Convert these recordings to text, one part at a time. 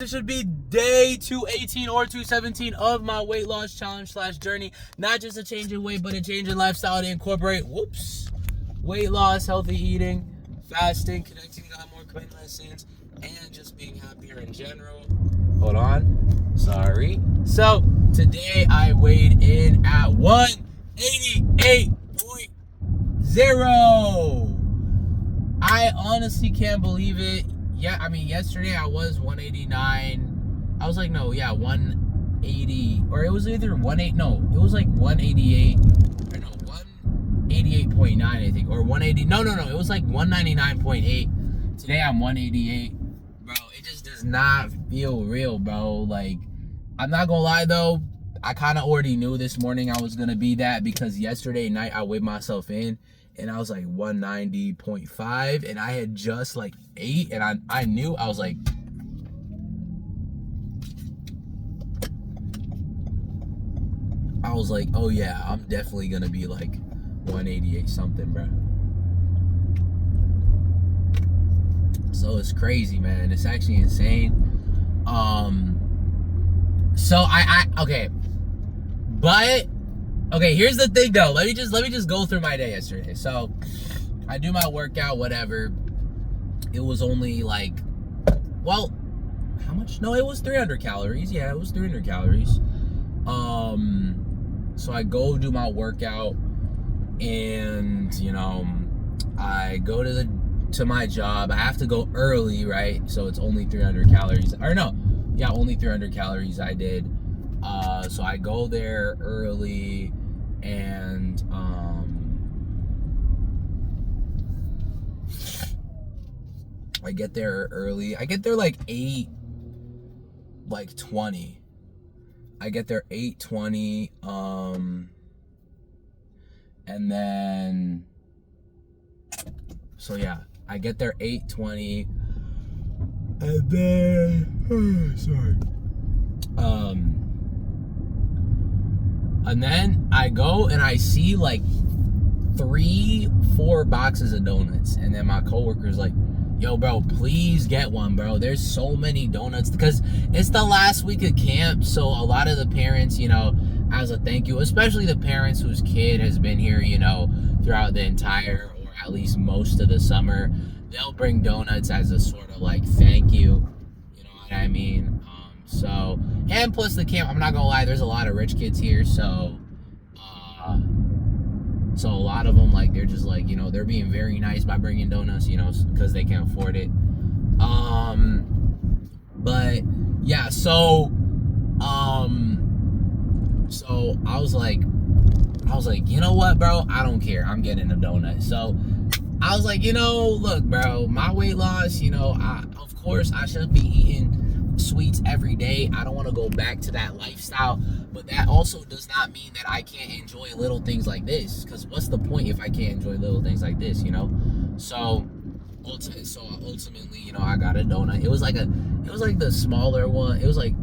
This should be day 218 or 217 of my weight loss challenge / journey. Not just a change in weight, but a change in lifestyle to incorporate, weight loss, healthy eating, fasting, connecting to God more, committing lessons, and just being happier in general. Hold on. Sorry. So, today I weighed in at 188.0. I honestly can't believe it. Yeah, I mean, yesterday I was 189. I was like, 180. Or it was either 180. No, it was like 188. Or no, 188.9, I think. Or 180. No. It was like 199.8. Today I'm 188. Bro, it just does not feel real, bro. Like, I'm not gonna lie, though. I kind of already knew this morning I was gonna be that because yesterday night I weighed myself in. And I was like 190.5, and I had just like ate, and I knew, I was like, oh yeah, I'm definitely gonna be like 188 something, bro. So it's crazy, man. It's actually insane. So okay, here's the thing though. Let me just go through my day yesterday. So I do my workout, whatever. It was only like, well, how much? No, it was 300 calories. Yeah, it was 300 calories. So I go do my workout, and I go to my job. I have to go early, right? So it's only 300 calories. Or no, yeah, only 300 calories I did. So I go there early, and I get there early. I get there like 8:20. I get there 8:20. And then, so yeah, I get there 8:20, and then sorry. And then I go and I see like 3-4 boxes of donuts. And then my coworker's like, yo, bro, please get one, bro. There's so many donuts because it's the last week of camp. So a lot of the parents, as a thank you, especially the parents whose kid has been here, throughout the entire, or at least most of the summer, they'll bring donuts as a sort of like thank you. You know what I mean? So, and plus the camp, I'm not gonna lie, there's a lot of rich kids here, so a lot of them, like, they're just like, they're being very nice by bringing donuts, because they can't afford it. But yeah, so I was like, you know what, bro? I don't care. I'm getting a donut. So I was like, look, bro, my weight loss, of course I should be eating sweets every day. I don't want to go back to that lifestyle, but that also does not mean that I can't enjoy little things like this, because what's the point if I can't enjoy little things like this, So ultimately, I got a donut. It was like the smaller one. It was like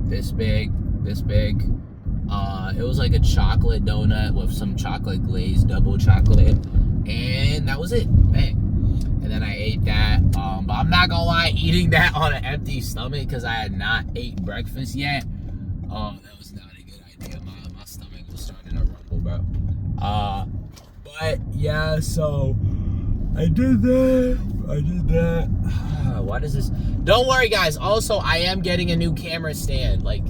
this big. It was like a chocolate donut with some chocolate glaze, double chocolate, and that was it. Bang. And then I ate that. But I'm not gonna lie, eating that on an empty stomach because I had not ate breakfast yet. That was not a good idea. My stomach was starting to rumble, bro. But yeah, so I did that. Why does this? Don't worry, guys. Also, I am getting a new camera stand, like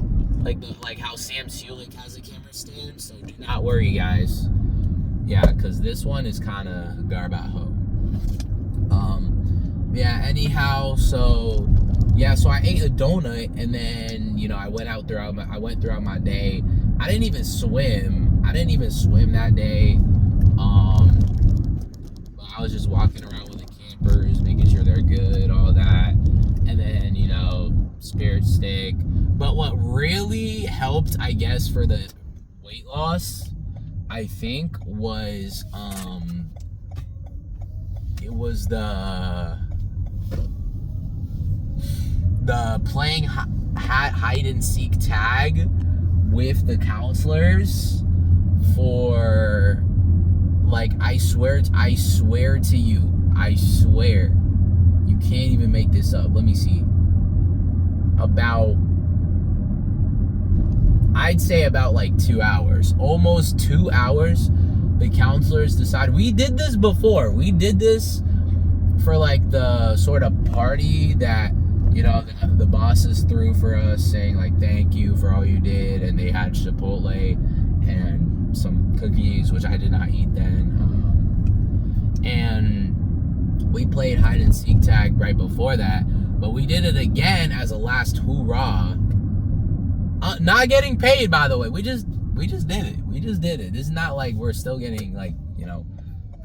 how Sam Sulik has a camera stand. So do not worry, guys. Yeah, because this one is kind of garbajo. Yeah, anyhow, so I ate a donut, and then, I went throughout my day. I didn't even swim that day. But I was just walking around with the campers, making sure they're good, all that. And then, spirit stick. But what really helped, I guess, for the weight loss, I think, was, it was the playing hide and seek tag with the counselors for, like, I swear to you, You can't even make this up. Let me see. I'd say about like 2 hours. Almost 2 hours. The counselors decided. We did this before. We did this for like the sort of party that, you know, the bosses threw for us, saying like thank you for all you did, and they had Chipotle and some cookies, which I did not eat then, and we played hide and seek tag right before that, but we did it again as a last hoorah. Not getting paid, by the way. We just did it. We just did it. This is not like we're still getting, like, you know.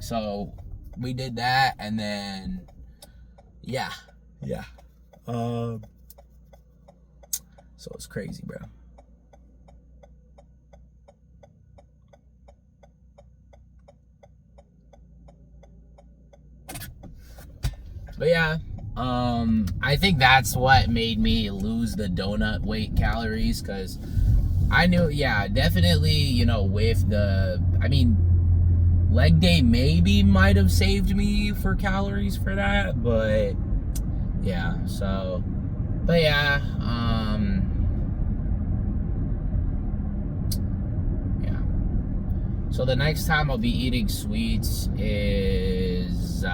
So we did that, and then yeah. So it's crazy, bro. But yeah, I think that's what made me lose the donut weight calories, because I knew, yeah, definitely, you know, with the, I mean, leg day maybe might have saved me for calories for that, but yeah, so, but yeah, yeah. So the next time I'll be eating sweets is,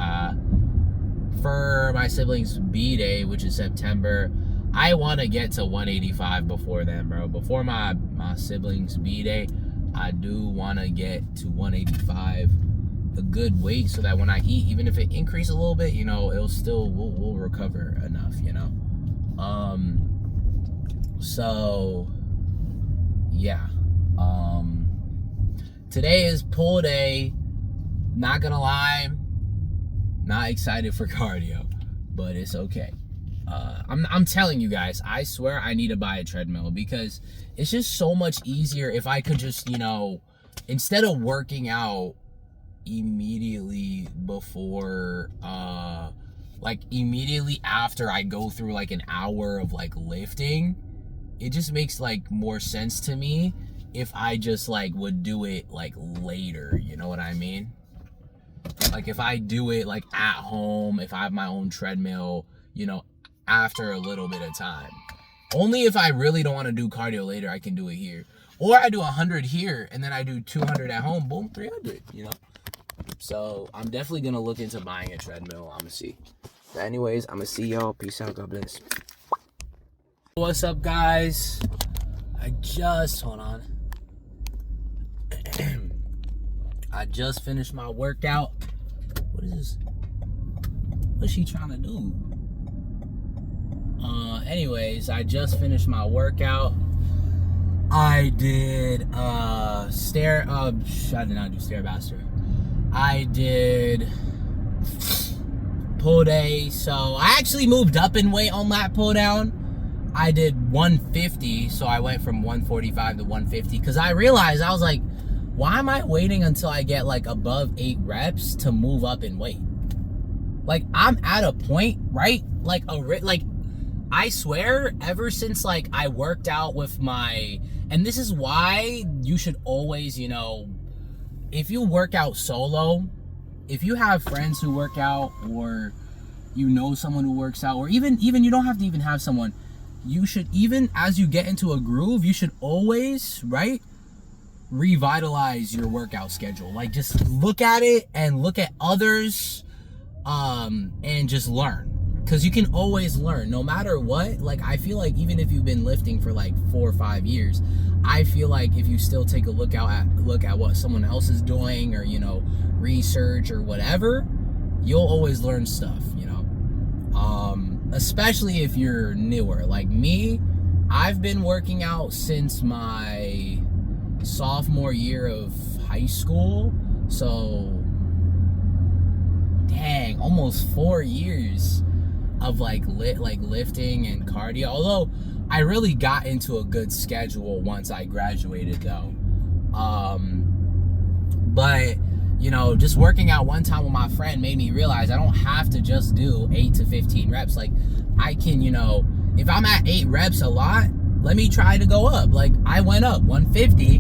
for my siblings' B-Day, which is September. I want to get to 185 before then, bro. Before my siblings' B-Day, I do want to get to 185, a good weight, so that when I eat, even if it increases a little bit, you know, it'll still, we'll recover enough, you know. So yeah. Today is pull day. Not gonna lie, not excited for cardio, but it's okay. I'm telling you guys, I swear I need to buy a treadmill, because it's just so much easier if I could just, you know, instead of working out immediately before, like immediately after I go through like an hour of like lifting, it just makes like more sense to me if I just like would do it like later, you know what I mean? Like if I do it like at home, if I have my own treadmill, you know, after a little bit of time. Only if I really don't want to do cardio later, I can do it here. Or I do 100 here, and then I do 200 at home, boom, 300, you know? So I'm definitely going to look into buying a treadmill. I'm going to see. But anyways, I'm going to see y'all. Peace out. God bless. What's up, guys? Hold on. I just finished my workout. What is this? What's she trying to do? Anyways, I just finished my workout. I did I did not do Stairmaster. I did pull day. So I actually moved up in weight on that pull down. I did 150, so I went from 145 to 150, because I realized, I was like, why am I waiting until I get like above 8 reps to move up in weight? Like, I'm at a point, right? Like I swear, ever since like I worked out with my, and this is why you should always, you know, if you work out solo, if you have friends who work out, or you know someone who works out, or even you don't have to even have someone, you should, even as you get into a groove, you should always, right, revitalize your workout schedule. Like, just look at it and look at others, and just learn. Because you can always learn, no matter what. Like, I feel like even if you've been lifting for like 4 or 5 years, I feel like if you still take a look at what someone else is doing, or, you know, research or whatever, you'll always learn stuff, you know. Especially if you're newer. Like me, I've been working out since my sophomore year of high school. So, dang, almost 4 years of like lifting and cardio. Although I really got into a good schedule once I graduated, though. But you know, just working out one time with my friend made me realize I don't have to just do 8 to 15 reps. Like, I can, you know, if I'm at 8 reps a lot, let me try to go up. Like, I went up 150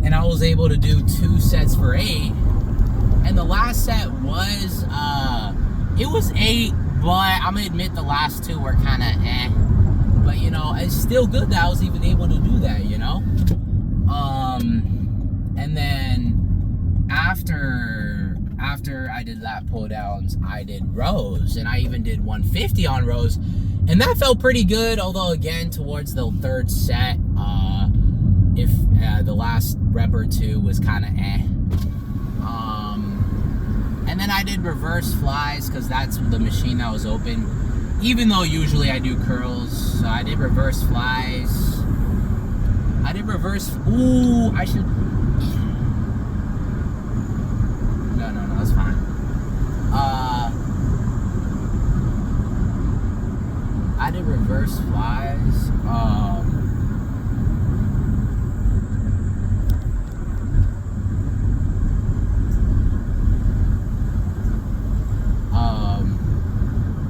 and I was able to do 2 sets for 8. And the last set was, it was 8, But I'm gonna admit the last two were kind of eh. But you know, it's still good that I was even able to do that, you know. And then after I did lat pull downs, I did rows, and I even did 150 on rows, and that felt pretty good. Although again, towards the third set, if the last rep or two was kind of eh. And then I did reverse flies because that's the machine that was open. Even though usually I do curls, so I did reverse flies. I did reverse. Ooh, I should. No, that's fine. I did reverse flies.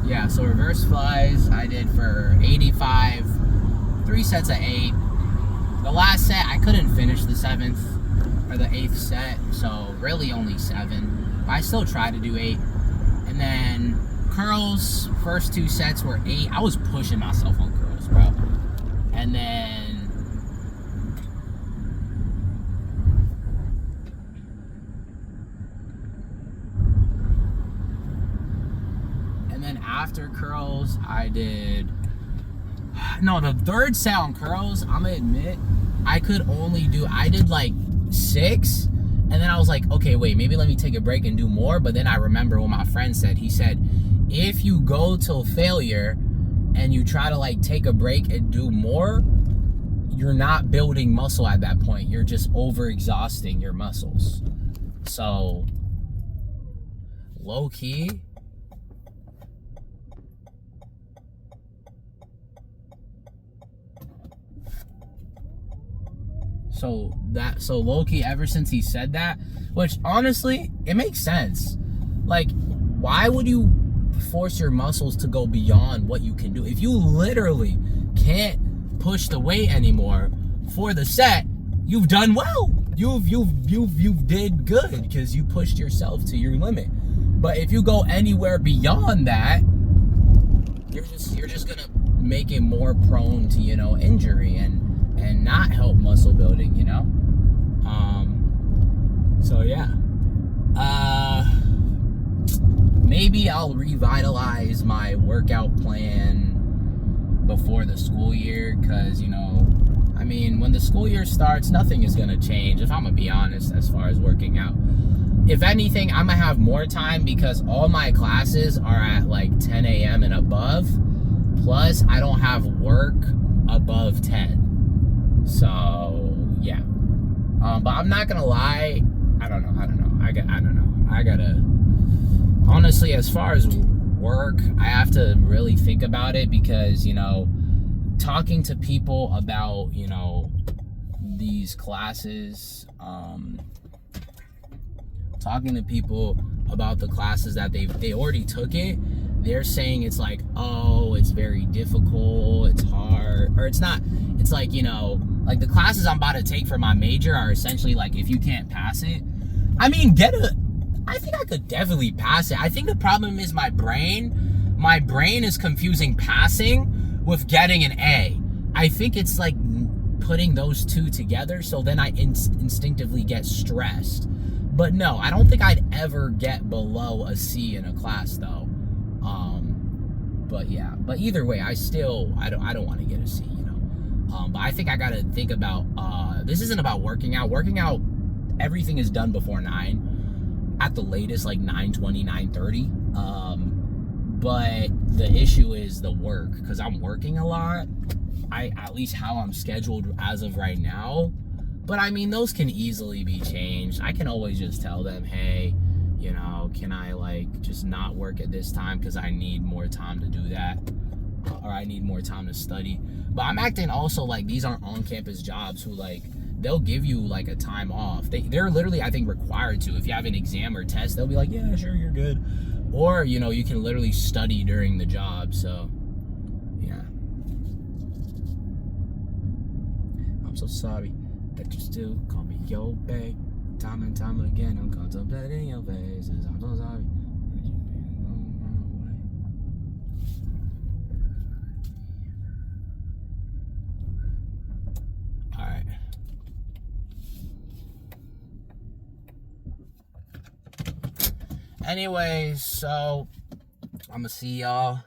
Yeah, so reverse flies I did for 85, 3 sets of 8. The last set I couldn't finish the 7th or the 8th set, so really only 7. But I still tried to do 8. And then curls, first 2 sets were 8. I was pushing myself on curls, bro. And then after curls, I did the third set on curls, I'm gonna admit, I did like 6, and then I was like, okay, wait, maybe let me take a break and do more. But then I remember what my friend said. He said, if you go till failure and you try to like take a break and do more, you're not building muscle at that point. You're just over exhausting your muscles. So low key, so low-key, ever since he said that, which honestly, it makes sense. Like, why would you force your muscles to go beyond what you can do? If you literally can't push the weight anymore for the set, you've done well. You've did good because you pushed yourself to your limit. But if you go anywhere beyond that, you're just gonna make it more prone to, you know, injury and not help muscle building, you know? So yeah. Maybe I'll revitalize my workout plan before the school year, because, you know, I mean, when the school year starts, nothing is gonna change, if I'm gonna be honest, as far as working out. If anything, I'm gonna have more time because all my classes are at like 10 a.m. and above. Plus, I don't have work above 10. So yeah, but I'm not gonna lie. I don't know. I gotta honestly, as far as work, I have to really think about it, because, you know, talking to people about, you know, these classes, talking to people about the classes that they already took it, they're saying it's like, oh, it's very difficult, it's hard, or it's not. It's like, you know, like the classes I'm about to take for my major are essentially like, if you can't pass it, I mean, I think I could definitely pass it. I think the problem is my brain is confusing passing with getting an A. I think it's like putting those two together, so then I instinctively get stressed. But no, I don't think I'd ever get below a C in a class though. But yeah, but either way, I don't want to get a C, you know. But I think I gotta think about, this isn't about working out. Working out, everything is done before 9, at the latest, like 9:20, 9:30. But the issue is the work, because I'm working a lot. At least how I'm scheduled as of right now. But I mean, those can easily be changed. I can always just tell them, hey, you know, can I like just not work at this time because I need more time to do that, or I need more time to study. But I'm acting also like these aren't on-campus jobs who like, they'll give you like a time off. They're literally, I think, required to. If you have an exam or test, they'll be like, yeah, sure, you're good. Or, you know, you can literally study during the job. So yeah, I'm so sorry that you still call me your babe. Time and time again, I'm contemplating your faces. I'm so sorry. anyways, so I'm gonna see y'all.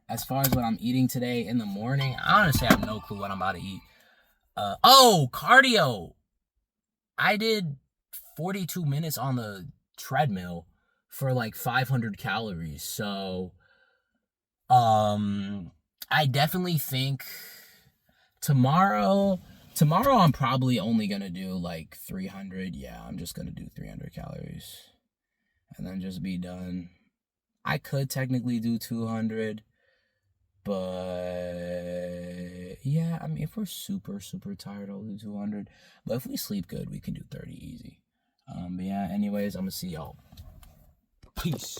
As far as what I'm eating today in the morning, I honestly have no clue what I'm about to eat. Cardio. I did 42 minutes on the treadmill for like 500 calories. So, I definitely think tomorrow I'm probably only gonna do like 300. Yeah, I'm just gonna do 300 calories and then just be done. I could technically do 200, but yeah, I mean, if we're super tired, I'll do 200. But if we sleep good, we can do 30 easy. But yeah, anyways, I'm gonna see y'all. Peace.